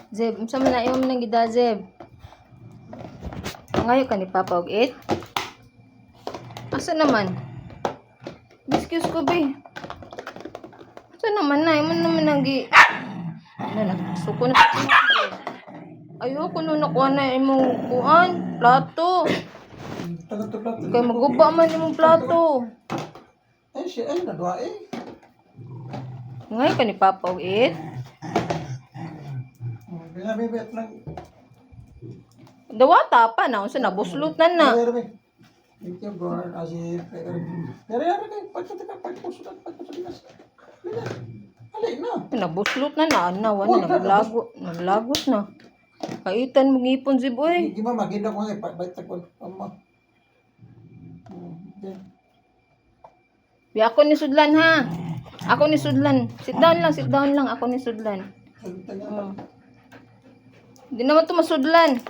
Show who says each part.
Speaker 1: Zeb, unsa man na imong nang gida, Zeb? Ngayo ka ni Papa og it? Asa naman? Excuse ko, be. Asa naman na? Imo naman nang gi... Ano na? Suko na. Ayoko nun nakuha na imong kuan. Plato. Kaya maguba man imong plato.
Speaker 2: Eh, siya ay nadwa eh.
Speaker 1: Ngayo ka ni Papa og it?
Speaker 2: Binabibit lang.
Speaker 1: Dawata pa na. Unsa na? Buslot na na.
Speaker 2: Thank you, God. Asif. Yari-yari kayo. Pagpusulan. Alay na.
Speaker 1: Nabuslot na na. Anawan. Naglagot na. Kaitan mo ngipon, Zeb, oy.
Speaker 2: Hindi mo maganda ko ngayon. Baita ko. Ama.
Speaker 1: Bi ako ni Sudlan, ha? Ako ni Sudlan. Sit down lang. Ako ni Sudlan. Hindi naman to masudlan.